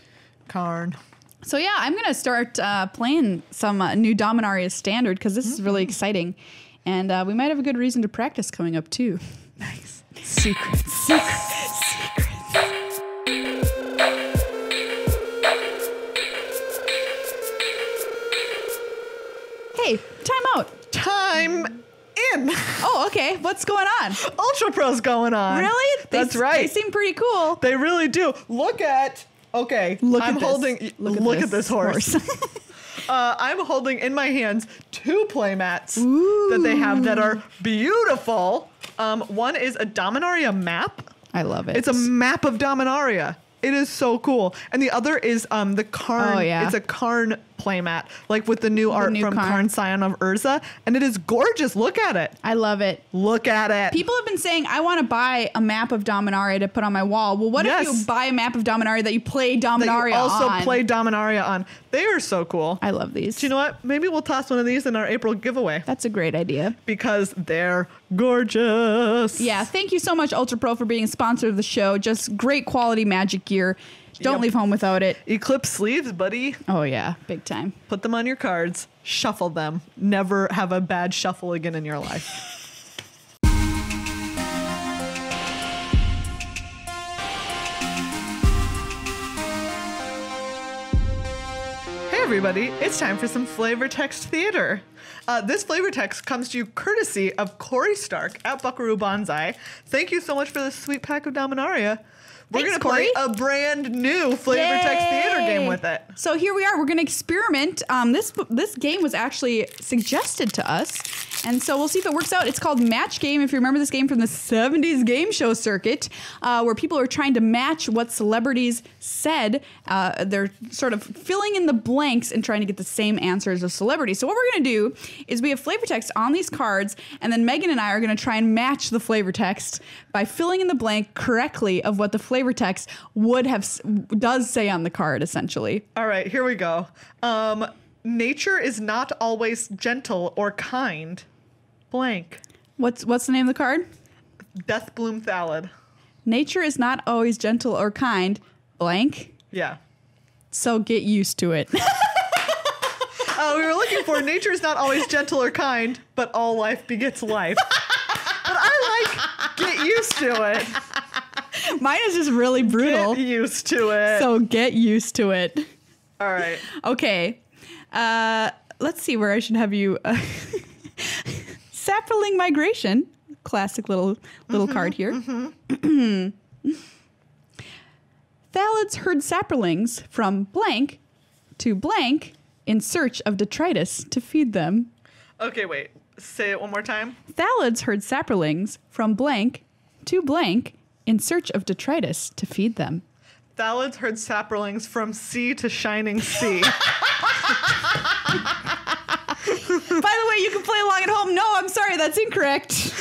Karn. So yeah, I'm gonna start playing some new Dominaria standard because this is really exciting, and we might have a good reason to practice coming up too. Nice. Secrets. Hey, time out. Time in. Oh, okay. What's going on? Ultra Pro's going on. Really? That's right. They seem pretty cool. They really do. Look at. Okay. Look I'm at this. holding. Look at this horse. I'm holding in my hands 2 playmats that they have that are beautiful. One is a Dominaria map. I love it. It's a map of Dominaria. It is so cool. And the other is the Karn. Oh, yeah. It's a Karn playmat, like with the new art from Karn Scion of Urza. And it is gorgeous. Look at it. I love it. Look at it. People have been saying, I want to buy a map of Dominaria to put on my wall. Well, what if you buy a map of Dominaria that you play Dominaria that you also on? play Dominaria on. They are so cool. I love these. Do you know what? Maybe we'll toss one of these in our April giveaway. That's a great idea. Because they're gorgeous. Yeah, thank you so much, Ultra Pro, for being a sponsor of the show. Just great quality magic gear. Don't leave home without it. Eclipse sleeves, buddy. Oh, yeah. Big time. Put them on your cards. Shuffle them. Never have a bad shuffle again in your life. Hey, everybody. It's time for some flavor text theater. This flavor text comes to you courtesy of Corey Stark at Buckaroo Bonsai. Thank you so much for this sweet pack of Dominaria. We're going to play a brand new flavor text theater game with it. So here we are. We're going to experiment. This game was actually suggested to us, and so we'll see if it works out. It's called Match Game. If you remember this game from the 70s game show circuit, where people are trying to match what celebrities said. They're sort of filling in the blanks and trying to get the same answer as a celebrity. So what we're going to do is we have flavor text on these cards, and then Megan and I are going to try and match the flavor text by filling in the blank correctly of what the flavor text does say on the card, essentially. All right, here we go. Nature is not always gentle or kind. Blank. What's the name of the card? Death Bloom Thallid. Nature is not always gentle or kind. Blank. Yeah. So get used to it. We were looking for nature is not always gentle or kind, but all life begets life. But I like get used to it. Mine is just really brutal. Get used to it. So get used to it. All right. Okay. Let's see where I should have you. Sapling Migration. Classic little card here. Thalids herd sapperlings from blank to blank in search of detritus to feed them. Okay, wait. Say it one more time. Thalids herd sapperlings from blank to blank in search of detritus to feed them. Thalids herd sapperlings from sea to shining sea. By the way, you can play along at home. No, I'm sorry, that's incorrect.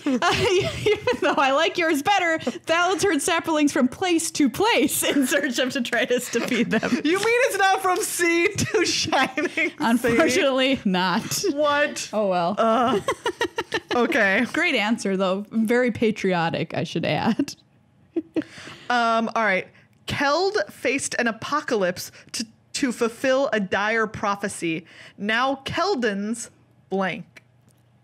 Even though I like yours better, Thalids herd sapperlings from place to place in search of detritus to feed them. You mean it's not from sea to shining sea? Unfortunately, not. What? Oh, well. Okay. Great answer, though. Very patriotic, I should add. All right. Keld faced an apocalypse to fulfill a dire prophecy. Now Keldon's blank.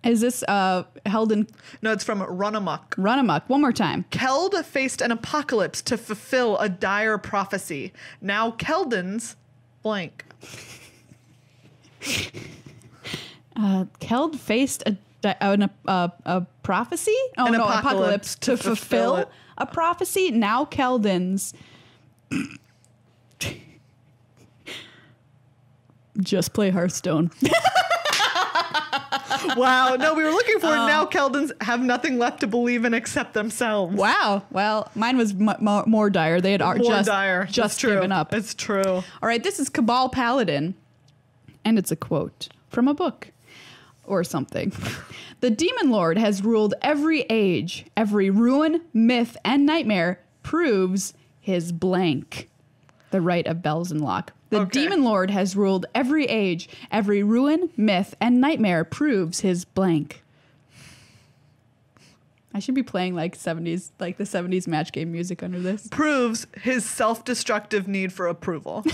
Is this held in... No, it's from Run Amok. Run Amok. One more time. Keld faced an apocalypse to fulfill a dire prophecy. Now Keldon's blank. Keld faced a prophecy? Oh, no, apocalypse to fulfill a prophecy. Now Keldon's... Just play Hearthstone. Wow. No, we were looking for now Keldons have nothing left to believe in except themselves. Wow. Well, mine was more dire. They had just given up. It's true. All right. This is Cabal Paladin. And it's a quote from a book or something. The Demon Lord has ruled every age, every ruin, myth, and nightmare proves his blank. The right of Belzenlock. The Okay. demon lord has ruled every age. Every ruin, myth, and nightmare proves his blank. I should be playing like the 70s match game music under this. Proves his self-destructive need for approval.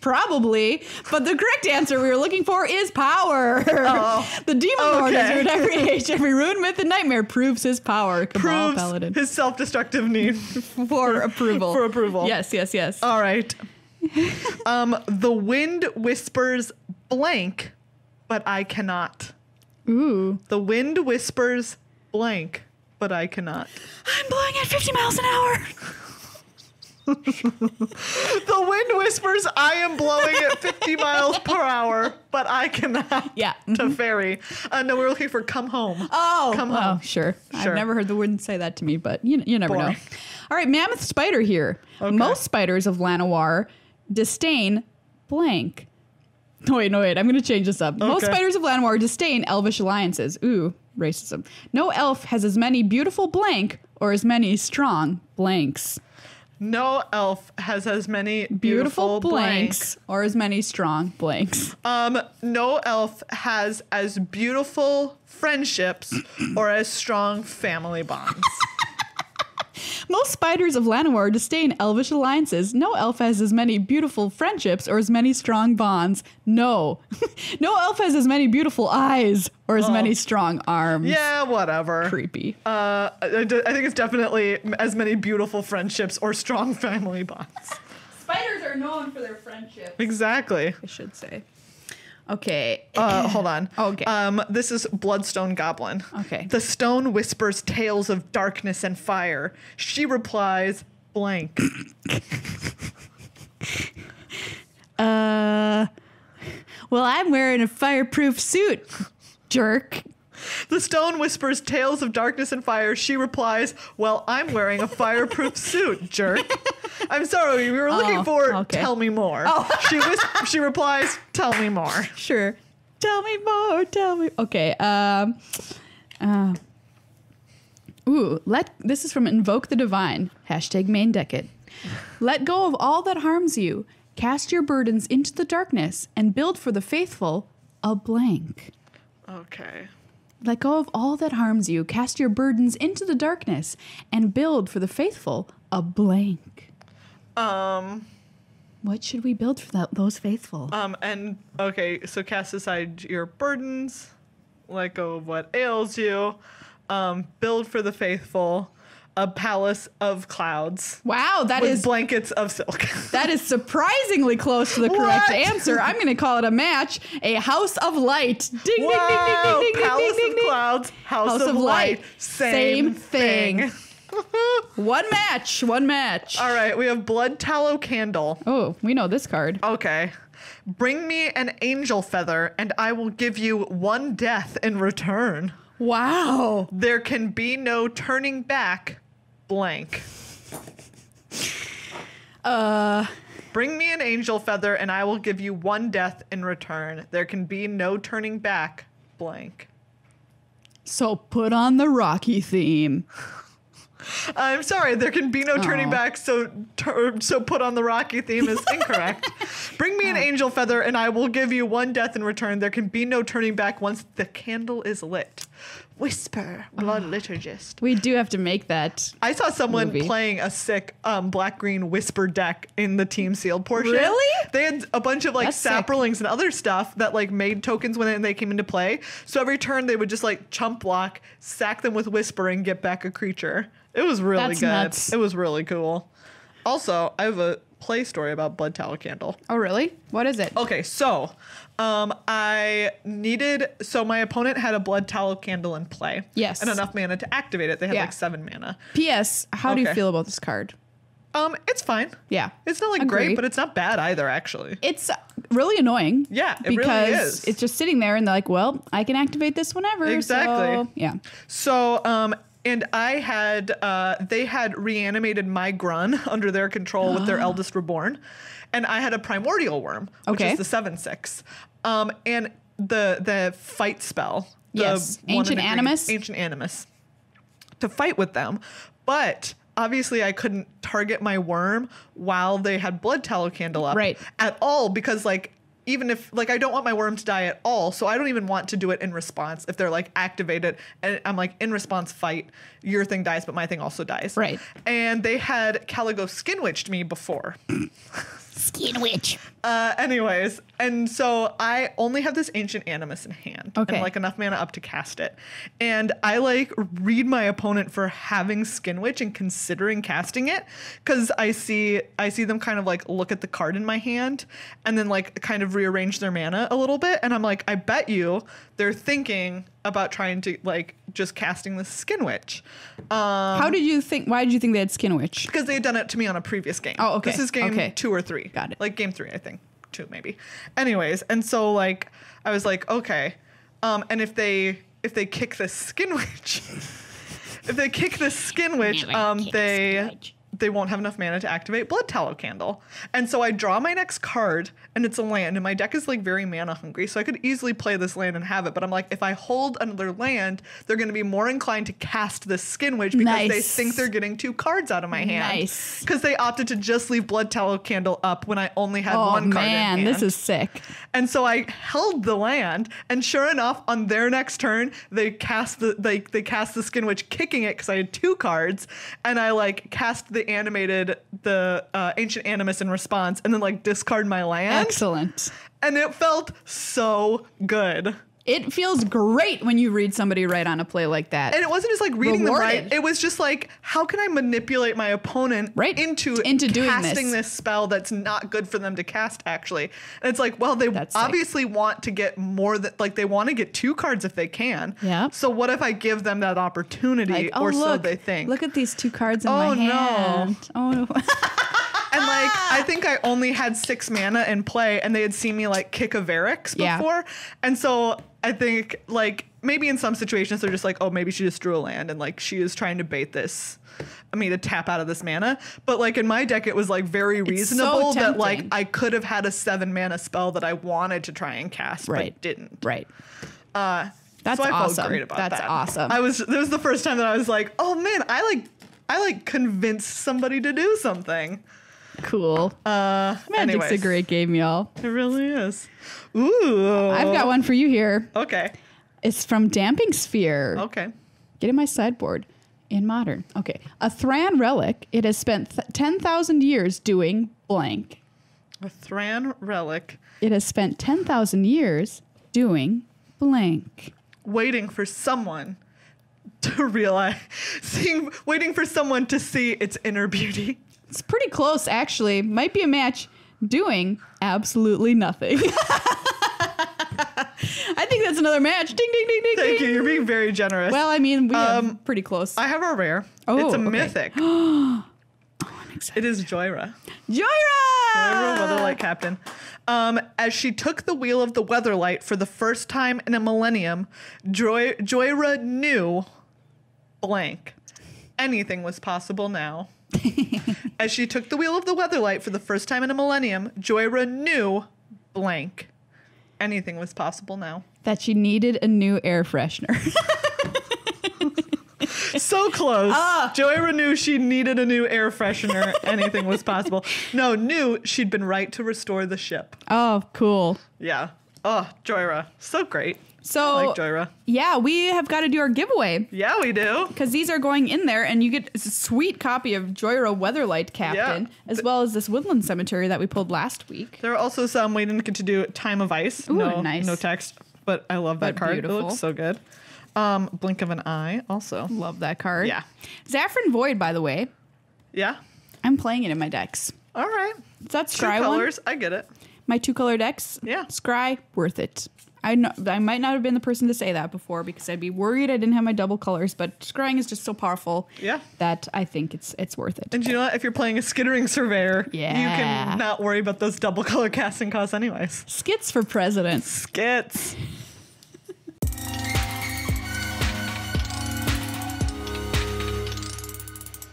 Probably, but the correct answer we were looking for is power. Oh, the demon lord has okay. ruled every age, every ruin, myth, and nightmare proves his power. Cabal Proves Paladin. his self-destructive need For approval. for approval. Yes, yes, yes. All right. The wind whispers blank, but I cannot. Ooh. The wind whispers blank, but I cannot. I'm blowing at 50 miles an hour. The wind whispers I am blowing at 50 miles per hour, but I cannot. Yeah. To fairy. No, we're looking for come home. Oh, Come well, home. sure. Sure. I've never heard the word say that to me, but you never know. Boring. All right, mammoth spider here. Okay. Most spiders of Llanowar disdain blank. No, wait. I'm going to change this up. Most Okay. spiders of Llanowar disdain elvish alliances. Ooh, racism. No elf has as many beautiful blank or as many strong blanks. No elf has as many Beautiful beautiful blanks or as many strong blanks. No elf has as beautiful friendships or as strong family bonds. Most spiders of Llanowar disdain elvish alliances. No elf has as many beautiful friendships or as many strong bonds. No. No elf has as many beautiful eyes or as many strong arms. Yeah, whatever. Creepy. I think it's definitely as many beautiful friendships or strong family bonds. Spiders are known for their friendship, Exactly. I should say. Okay. Hold on. Okay. This is Bloodstone Goblin. Okay. The stone whispers tales of darkness and fire. She replies, blank. Well, I'm wearing a fireproof suit, jerk. The stone whispers tales of darkness and fire. She replies, well, I'm wearing a fireproof suit, jerk. I'm sorry, we were looking for okay. tell me more. She replies, tell me more. Sure. Tell me more. Tell me. Okay. This is from Invoke the Divine. #main decade. Let go of all that harms you. Cast your burdens into the darkness and build for the faithful a blank. Okay. Let go of all that harms you. Cast your burdens into the darkness and build for the faithful a blank. What should we build for those faithful? So cast aside your burdens, let go of what ails you, build for the faithful a palace of clouds. Wow, that with is blankets of silk. that is surprisingly close to the correct What? answer. I'm going to call it a match. A house of light. Ding, ding, Wow, ding, ding, ding, ding, palace ding, ding, of ding. clouds, house of light, same thing. One match. All right, we have blood tallow candle. Oh, we know this card. Okay. Bring me an angel feather, and I will give you one death in return. Wow. There can be no turning back, blank. Bring me an angel feather, and I will give you one death in return. There can be no turning back, blank. So put on the Rocky theme. I'm sorry, there can be no turning back, so put on the Rocky theme is incorrect. Bring me an angel feather, and I will give you one death in return. There can be no turning back once the candle is lit. Whisper, blood liturgist. We do have to make that. I saw someone movie. playing a sick black-green whisper deck in the team sealed portion. Really? They had a bunch of That's sick. saprolings and other stuff that made tokens when they came into play. So every turn they would just chump block, sack them with whisper, and get back a creature. It was really That's good. nuts. It was really cool. Also, I have a play story about Blood Tallow Candle. Oh, really? What is it? Okay, so my opponent had a Blood Tallow Candle in play. Yes. And enough mana to activate it. They had Yeah. 7 mana. P.S. How do you Okay. feel about this card? It's fine. Yeah. It's not Agree. great, but it's not bad either, actually. It's really annoying. Yeah, it really because is. it's just sitting there and they're like, well, I can activate this whenever. Exactly. So, yeah. So, and I had, they had reanimated my Grun under their control with their Eldest Reborn. And I had a Primordial Worm, which Okay. is the 7/6. And the fight spell. Yes. one in Ancient the green- Animus? Ancient Animus. To fight with them. But obviously I couldn't target my worm while they had blood tallow candle up at all, because like, even if like, I don't want my worm to die at all. So I don't even want to do it in response. If they're like activated and I'm like, in response, fight, your thing dies, but my thing also dies. Right. And they had Caligo skin witched me before. Skin witch. Anyways, and so I only have this ancient animus in hand, okay, and like enough mana up to cast it. And I like read my opponent for having skin witch and considering casting it, because I see them kind of like look at the card in my hand and then like kind of rearrange their mana a little bit, and I'm like, I bet you they're thinking about trying to like just casting the skin witch. Why did you think they had skin witch? Because they had done it to me on a previous game. Oh, okay. This is game 2 or 3. Got it. Like game 3, I think. 2 maybe. Anyways, and so like I was like, okay. And if they kick this skin witch, they won't have enough mana to activate Blood Tallow Candle. And so I draw my next card, and it's a land, and my deck is like very mana hungry, so I could easily play this land and have it. But I'm like, if I hold another land, they're going to be more inclined to cast this Skin Witch because they think they're getting 2 cards out of my hand. Nice. Because they opted to just leave Blood Tallow Candle up when I only had 1 card in hand. This is sick. And so I held the land, and sure enough, on their next turn, they cast the Skin Witch, kicking it because I had 2 cards, and I like cast the Ancient Animus in response, and then like discard my land. Excellent. And it felt so good. It feels great when you read somebody right on a play like that. And it wasn't just like reading them right. It was just like, how can I manipulate my opponent into doing casting this spell that's not good for them to cast, actually? And it's like, well, they obviously want to get more like they want to get 2 cards if they can. Yeah. So what if I give them that opportunity, so they think? Look at these 2 cards in my hand. Oh no. And like, I think I only had 6 mana in play, and they had seen me like kick a Varix before. And so I think like maybe in some situations they're just like, oh, maybe she just drew a land and like she is trying to bait me to tap out of this mana. But like in my deck, it was like very reasonable that like I could have had a 7 mana spell that I wanted to try and cast, but didn't. Right. That's so I awesome. felt great about that. That's awesome. This was the first time that I was like, oh man, I convinced somebody to do something. Cool. Magic's a great game, y'all. It really is. Ooh. I've got one for you here. Okay. It's from Damping Sphere. Okay. Get in my sideboard. In Modern. Okay. A Thran relic. It has spent 10,000 years doing blank. A Thran relic. It has spent 10,000 years doing blank. Waiting for someone to realize, waiting for someone to see its inner beauty. It's pretty close, actually. Might be a match doing absolutely nothing. I think that's another match. Ding, ding, ding, ding, Thank ding. you. You're being very generous. Well, I mean, we are pretty close. I have our rare. Oh, it's a mythic. Oh, I'm excited. It is Joyra. Joyra! Joyra, Weatherlight Captain. As she took the wheel of the Weatherlight for the first time in a millennium, Joyra knew blank. Anything was possible now. As she took the wheel of the Weatherlight for the first time in a millennium, Joyra knew blank. Anything was possible now. That she needed a new air freshener. So close. Joyra knew she needed a new air freshener. Anything was possible. No, knew she'd been right to restore the ship. Oh, cool. Yeah. Oh, Joyra. So great. So, I like Joyra. Yeah, we have got to do our giveaway. Yeah, we do. Because these are going in there, and you get a sweet copy of Joyra Weatherlight Captain, as well as this Woodland Cemetery that we pulled last week. There are also some we didn't get to do Time of Ice. Ooh, nice. No text, but I love that card. Beautiful. It looks so good. Blink of an Eye also. Love that card. Yeah. Saffron Void, by the way. Yeah. I'm playing it in my decks. All right. Is that 2 Scry colors. one? I get it. My 2 color decks? Yeah. Scry, worth it. I might not have been the person to say that before because I'd be worried I didn't have my double colors, but scrying is just so powerful that I think it's worth it. And you know what? If you're playing a Skittering Surveyor, you can not worry about those double color casting costs anyways. Skits for president. Skits.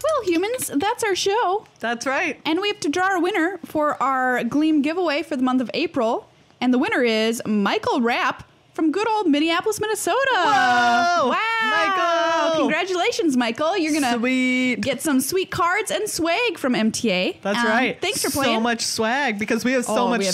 Well, humans, that's our show. That's right. And we have to draw a winner for our Gleam giveaway for the month of April. And the winner is Michael Rapp from good old Minneapolis, Minnesota. Whoa! Wow. Michael! Congratulations, Michael. You're going to get some sweet cards and swag from MTA. That's right. Thanks for playing. So much swag because we have so much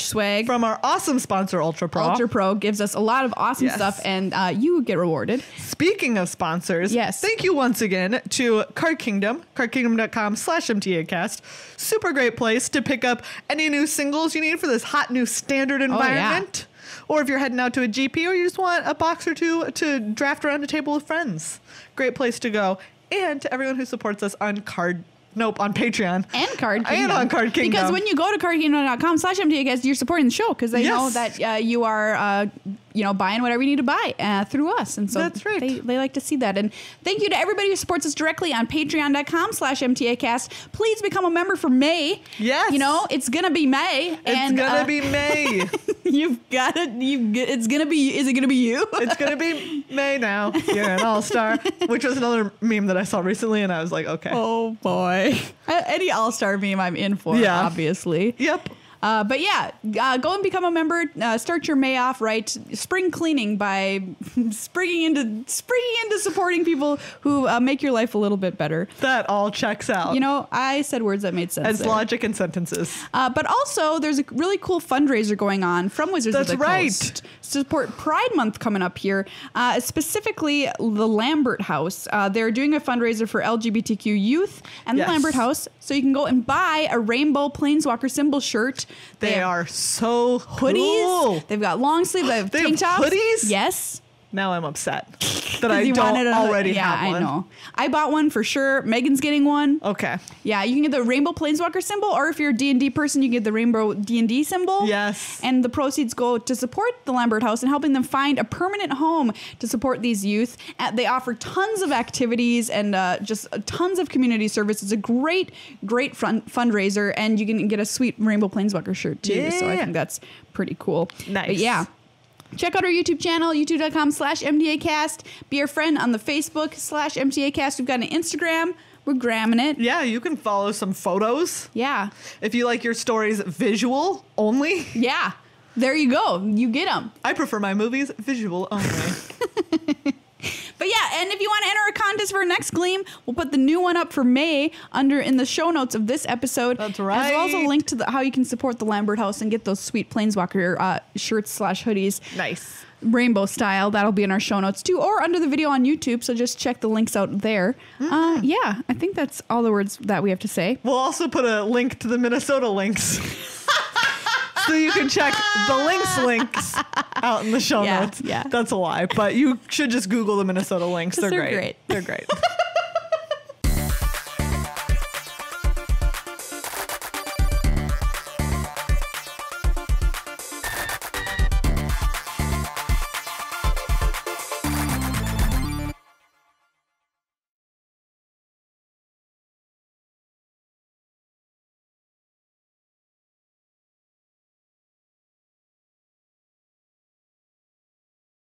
swag from our awesome sponsor, Ultra Pro. Ultra Pro gives us a lot of awesome stuff, and you get rewarded. Speaking of sponsors, thank you once again to Card Kingdom, cardkingdom.com/MTAcast. Super great place to pick up any new singles you need for this hot new standard environment. Or if you're heading out to a GP or you just want a box or two to draft around a table with friends. Great place to go. And to everyone who supports us on on Patreon. And Card Kingdom. And on Card Kingdom. Because when you go to cardkingdom.com/MTAcast, you're supporting the show because they know that you are buying whatever you need to buy through us. And so that's right. They like to see that. And thank you to everybody who supports us directly on patreon.com/MTAcast. Please become a member for May. Yes. It's going to be May. It's going to be May. It's going to be, is it going to be you? It's going to be May now. You're an all-star, which was another meme that I saw recently. And I was like, okay. Oh boy. Any all-star meme I'm in for, obviously. Yep. But yeah, go and become a member. Start your May off right. Spring cleaning by springing into supporting people who make your life a little bit better. That all checks out. I said words that made sense. As logic and sentences. But also, there's a really cool fundraiser going on from Wizards of the Coast to support Pride Month coming up here. Specifically, the Lambert House. They're doing a fundraiser for LGBTQ youth and the Lambert House. So you can go and buy a rainbow Planeswalker symbol shirt. They are so hoodies. Cool. They've got long sleeve. They have tank tops. Hoodies? Yes. Now I'm upset that I don't already have one. I know. I bought one for sure. Megan's getting one. Okay. Yeah, you can get the Rainbow Planeswalker symbol, or if you're a D&D person, you can get the Rainbow D&D symbol. Yes. And the proceeds go to support the Lambert House and helping them find a permanent home to support these youth. They offer tons of activities and just tons of community service. It's a great fundraiser, and you can get a sweet Rainbow Planeswalker shirt too. Yeah. So I think that's pretty cool. Nice. But yeah. Check out our YouTube channel, youtube.com/MTAcast. Be our friend on the Facebook/MTAcast. We've got an Instagram. We're gramming it. Yeah, you can follow some photos. Yeah. If you like your stories visual only. Yeah. There you go. You get them. I prefer my movies visual only. But yeah, and if you want to enter a contest for our next Gleam, we'll put the new one up for May in the show notes of this episode. That's right. As well as a link to how you can support the Lambert House and get those sweet Planeswalker shirts/hoodies. Nice. Rainbow style. That'll be in our show notes too, or under the video on YouTube. So just check the links out there. Mm-hmm. Yeah, I think that's all the words that we have to say. We'll also put a link to the Minnesota links. So you can check the links out in the show notes. Yeah. That's a lie, but you should just Google the Minnesota links. They're great. They're great.